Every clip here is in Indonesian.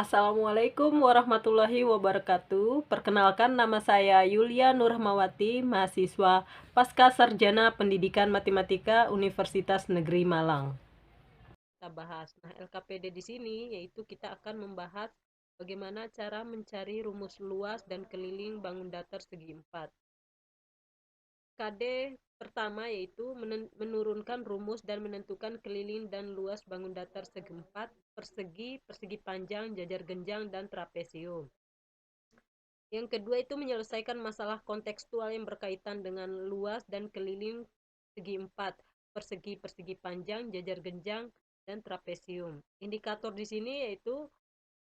Assalamualaikum warahmatullahi wabarakatuh. Perkenalkan, nama saya Yulia Nurhmawati, mahasiswa Pasca Sarjana Pendidikan Matematika Universitas Negeri Malang. Kita bahas. Nah, LKPD di sini yaitu kita akan membahas bagaimana cara mencari rumus luas dan keliling bangun datar segi empat. KD pertama yaitu menurunkan rumus dan menentukan keliling dan luas bangun datar segi empat, persegi, persegi panjang, jajar genjang, dan trapesium. Yang kedua itu menyelesaikan masalah kontekstual yang berkaitan dengan luas dan keliling segi empat, persegi, persegi panjang, jajar genjang, dan trapesium. Indikator di sini yaitu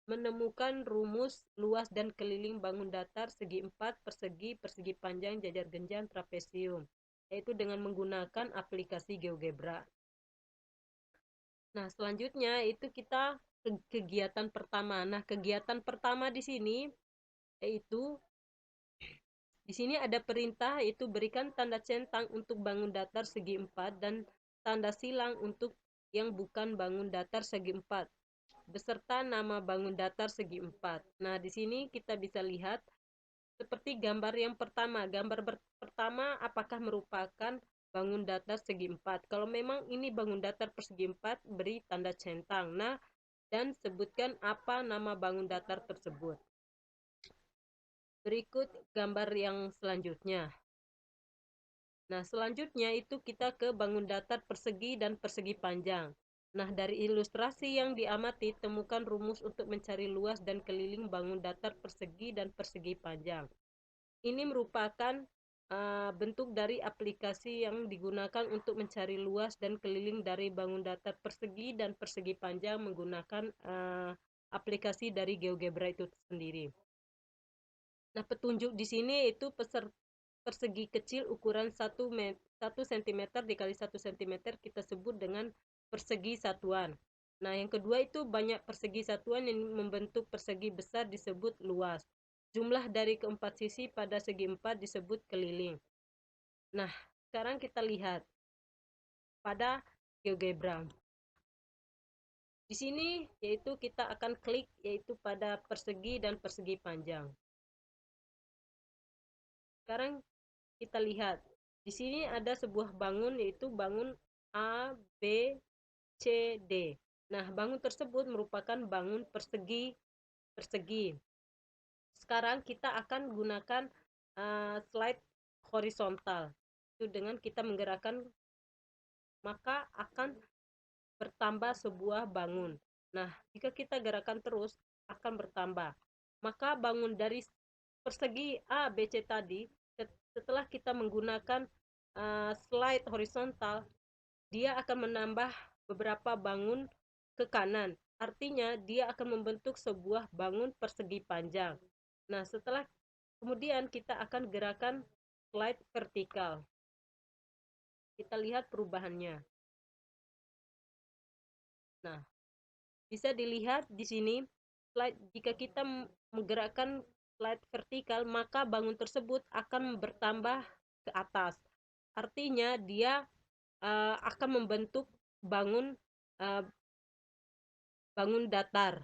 menemukan rumus luas dan keliling bangun datar segi empat, persegi, persegi panjang, jajar genjang, trapesium, yaitu dengan menggunakan aplikasi GeoGebra. Nah, selanjutnya itu kita kegiatan pertama. Nah, kegiatan pertama di sini yaitu di sini ada perintah, yaitu berikan tanda centang untuk bangun datar segi empat dan tanda silang untuk yang bukan bangun datar segi empat beserta nama bangun datar segi empat. Nah, di sini kita bisa lihat seperti gambar yang pertama. Gambar pertama apakah merupakan bangun datar segi empat. Kalau memang ini bangun datar persegi empat, beri tanda centang. Nah, dan sebutkan apa nama bangun datar tersebut. Berikut gambar yang selanjutnya. Nah, selanjutnya itu kita ke bangun datar persegi dan persegi panjang. Nah, dari ilustrasi yang diamati, temukan rumus untuk mencari luas dan keliling bangun datar persegi dan persegi panjang. Ini merupakan bentuk dari aplikasi yang digunakan untuk mencari luas dan keliling dari bangun datar persegi dan persegi panjang menggunakan aplikasi dari GeoGebra itu sendiri. Nah, petunjuk di sini itu persegi kecil ukuran 1 cm dikali 1 cm kita sebut dengan persegi satuan. Nah, yang kedua itu banyak persegi satuan yang membentuk persegi besar disebut luas. Jumlah dari keempat sisi pada segi empat disebut keliling. Nah, sekarang kita lihat pada GeoGebra. Di sini yaitu kita akan klik yaitu pada persegi dan persegi panjang. Sekarang kita lihat. Di sini ada sebuah bangun yaitu bangun A, B, C, D. Nah, bangun tersebut merupakan bangun persegi. Sekarang kita akan gunakan slide horizontal. Itu dengan kita menggerakkan maka akan bertambah sebuah bangun. Nah, jika kita gerakan terus akan bertambah. Maka bangun dari persegi A, B, C tadi setelah kita menggunakan slide horizontal, dia akan menambah beberapa bangun ke kanan. Artinya dia akan membentuk sebuah bangun persegi panjang. Nah, setelah kemudian kita akan gerakan slide vertikal. Kita lihat perubahannya. Nah, bisa dilihat di sini jika kita menggerakkan slide vertikal, maka bangun tersebut akan bertambah ke atas. Artinya dia akan membentuk bangun datar.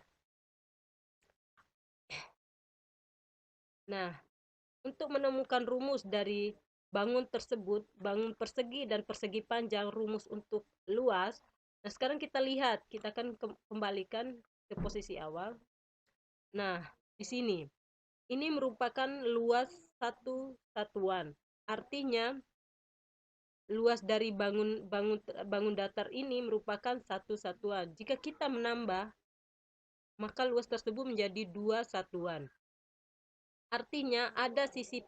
Nah, untuk menemukan rumus dari bangun tersebut, bangun persegi dan persegi panjang, rumus untuk luas. Nah, sekarang kita lihat, kita akan kembalikan ke posisi awal. Nah, di sini ini merupakan luas satu satuan. Artinya luas dari bangun datar ini merupakan satu satuan. Jika kita menambah, maka luas tersebut menjadi dua satuan. Artinya ada sisi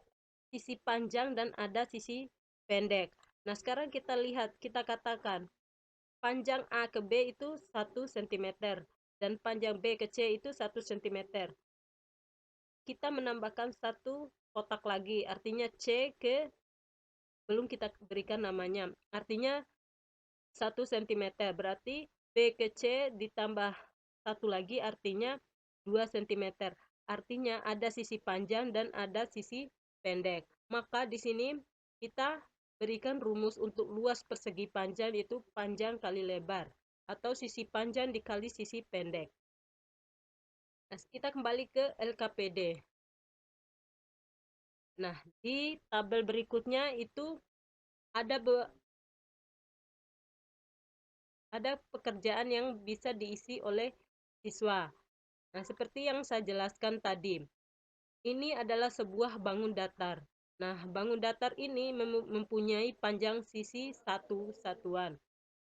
panjang dan ada sisi pendek. Nah, sekarang kita lihat, kita katakan panjang A ke B itu 1 cm dan panjang B ke C itu 1 cm. Kita menambahkan satu kotak lagi, artinya C ke belum kita berikan namanya. Artinya 1 cm, berarti B ke C ditambah satu lagi artinya 2 cm. Artinya ada sisi panjang dan ada sisi pendek. Maka di sini kita berikan rumus untuk luas persegi panjang, yaitu panjang kali lebar atau sisi panjang dikali sisi pendek. Nah, kita kembali ke LKPD. Nah, di tabel berikutnya itu ada ada pekerjaan yang bisa diisi oleh siswa. Nah, seperti yang saya jelaskan tadi, ini adalah sebuah bangun datar. Nah, bangun datar ini mempunyai panjang sisi satu satuan.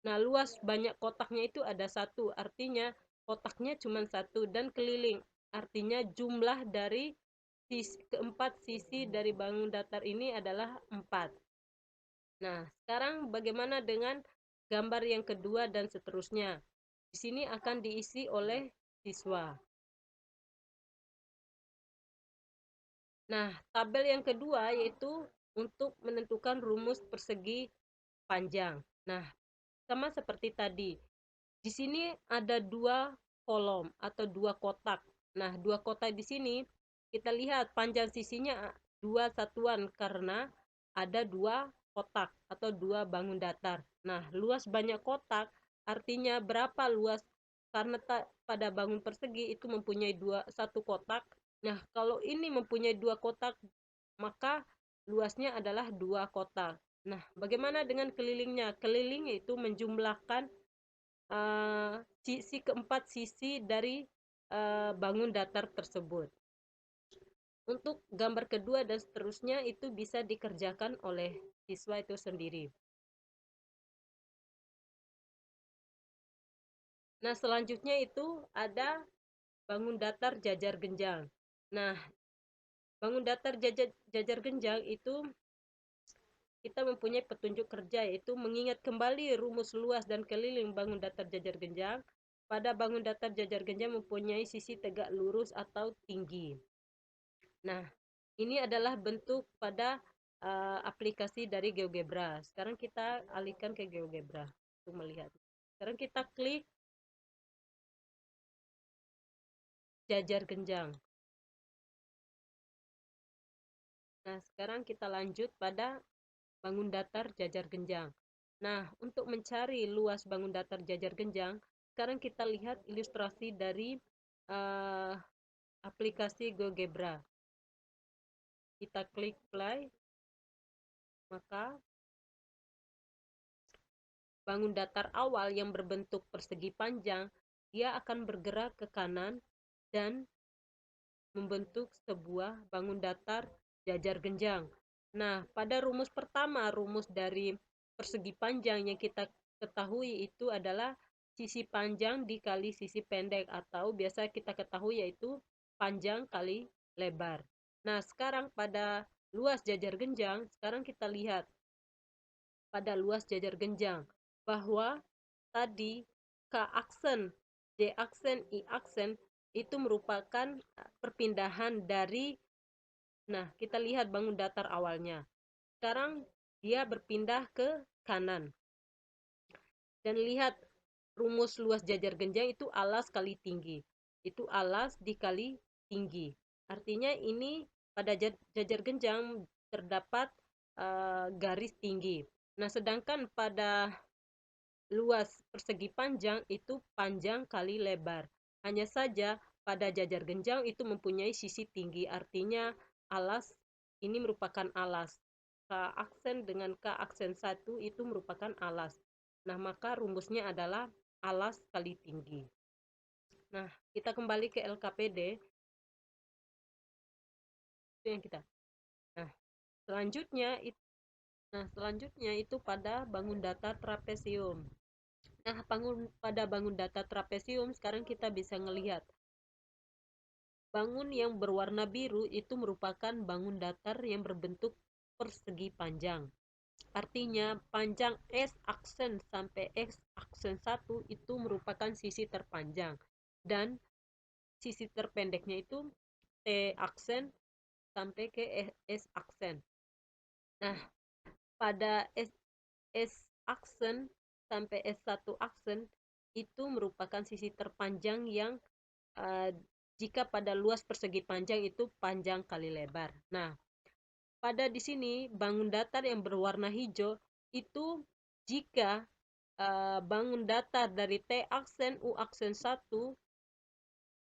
Nah, luas banyak kotaknya itu ada satu, artinya kotaknya cuma satu, dan keliling, artinya jumlah dari keempat sisi dari bangun datar ini adalah 4. Nah, sekarang bagaimana dengan gambar yang kedua dan seterusnya? Di sini akan diisi oleh siswa. Nah, tabel yang kedua yaitu untuk menentukan rumus persegi panjang. Nah, sama seperti tadi. Di sini ada dua kolom atau dua kotak. Nah, dua kotak di sini kita lihat panjang sisinya dua satuan karena ada dua kotak atau dua bangun datar. Nah, luas banyak kotak artinya berapa luas, karena pada bangun persegi itu mempunyai satu kotak. Nah, kalau ini mempunyai dua kotak, maka luasnya adalah dua kotak. Nah, bagaimana dengan kelilingnya? Kelilingnya itu menjumlahkan sisi keempat sisi dari bangun datar tersebut. Untuk gambar kedua dan seterusnya itu bisa dikerjakan oleh siswa itu sendiri. Nah, selanjutnya itu ada bangun datar jajar genjang. Nah, bangun datar jajar genjang itu kita mempunyai petunjuk kerja, yaitu mengingat kembali rumus luas dan keliling bangun datar jajar genjang. Pada bangun datar jajar genjang mempunyai sisi tegak lurus atau tinggi. Nah, ini adalah bentuk pada aplikasi dari GeoGebra. Sekarang kita alihkan ke GeoGebra untuk melihat. Sekarang kita klik jajar genjang. Nah, sekarang kita lanjut pada bangun datar jajar genjang. Nah, untuk mencari luas bangun datar jajar genjang, sekarang kita lihat ilustrasi dari uh, aplikasi GeoGebra. Kita klik play, maka bangun datar awal yang berbentuk persegi panjang, dia akan bergerak ke kanan dan membentuk sebuah bangun datar jajar genjang. Nah, pada rumus pertama, rumus dari persegi panjang yang kita ketahui itu adalah sisi panjang dikali sisi pendek, atau biasa kita ketahui yaitu panjang kali lebar. Nah, sekarang pada luas jajar genjang, sekarang kita lihat pada luas jajar genjang bahwa tadi K aksen, D aksen, I aksen itu merupakan perpindahan dari, nah kita lihat bangun datar awalnya. Sekarang dia berpindah ke kanan. Dan lihat rumus luas jajar genjang itu alas kali tinggi. Itu alas dikali tinggi. Artinya ini pada jajar genjang terdapat garis tinggi. Nah, sedangkan pada luas persegi panjang itu panjang kali lebar. Hanya saja pada jajar genjang itu mempunyai sisi tinggi, artinya alas ini merupakan alas. K aksen dengan K aksen 1 itu merupakan alas. Nah, maka rumusnya adalah alas kali tinggi. Nah, kita kembali ke LKPD. Itu yang kita. Nah, selanjutnya itu pada bangun datar trapesium. Nah, pada bangun datar trapesium sekarang kita bisa melihat bangun yang berwarna biru itu merupakan bangun datar yang berbentuk persegi panjang. Artinya panjang S aksen sampai X aksen 1 itu merupakan sisi terpanjang, dan sisi terpendeknya itu T aksen sampai ke S aksen. Nah, pada S aksen sampai S1 aksen itu merupakan sisi terpanjang yang uh, jika pada luas persegi panjang itu panjang kali lebar. Nah, pada di sini bangun datar yang berwarna hijau itu jika bangun datar dari T aksen U aksen 1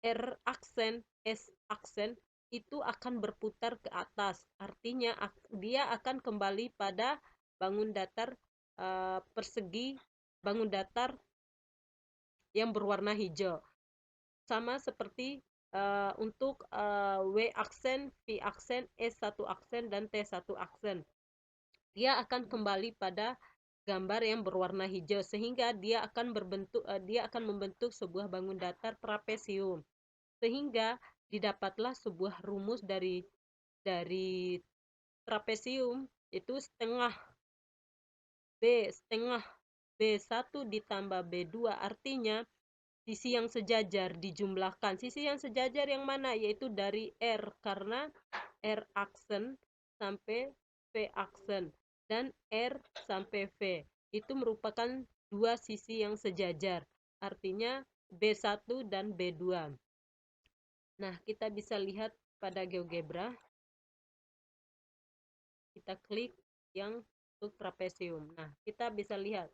R aksen, S aksen itu akan berputar ke atas. Artinya dia akan kembali pada bangun datar persegi, bangun datar yang berwarna hijau. Sama seperti untuk W aksen, V aksen, S1 aksen, dan T1 aksen. Dia akan kembali pada gambar yang berwarna hijau sehingga dia akan membentuk sebuah bangun datar trapesium. Sehingga didapatlah sebuah rumus dari trapesium itu setengah B1 ditambah B2, artinya sisi yang sejajar dijumlahkan. Sisi yang sejajar yang mana? Yaitu dari R, karena R aksen sampai V aksen dan R sampai V itu merupakan dua sisi yang sejajar, artinya B1 dan B2. Nah, kita bisa lihat pada GeoGebra, kita klik yang untuk trapesium. Nah, kita bisa lihat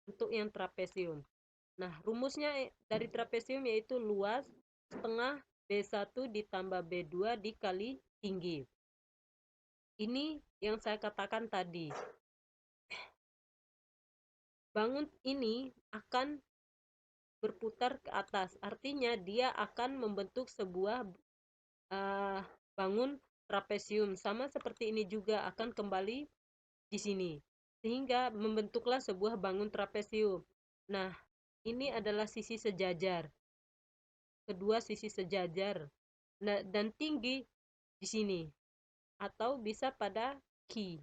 untuk yang trapesium. Nah, rumusnya dari trapesium yaitu luas setengah B1 ditambah B2 dikali tinggi. Ini yang saya katakan tadi. Bangun ini akan berputar ke atas, artinya dia akan membentuk sebuah bangun trapesium. Sama seperti ini juga akan kembali di sini, sehingga membentuklah sebuah bangun trapesium. Nah, ini adalah sisi sejajar, kedua sisi sejajar. Nah, dan tinggi di sini, atau bisa pada key.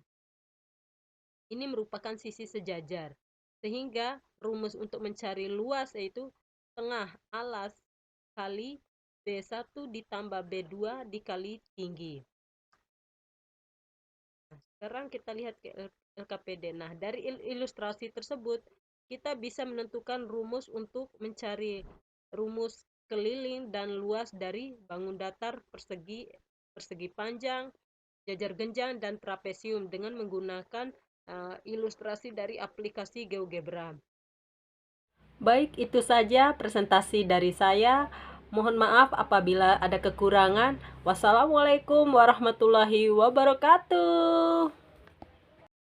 Ini merupakan sisi sejajar, sehingga rumus untuk mencari luas yaitu tengah alas kali B1 ditambah B2 dikali tinggi. Nah, sekarang kita lihat ke LKPD. Nah, dari ilustrasi tersebut kita bisa menentukan rumus untuk mencari rumus keliling dan luas dari bangun datar persegi panjang, jajar genjang, dan trapesium dengan menggunakan ilustrasi dari aplikasi GeoGebra. Baik, itu saja presentasi dari saya. Mohon maaf apabila ada kekurangan. Wassalamualaikum warahmatullahi wabarakatuh.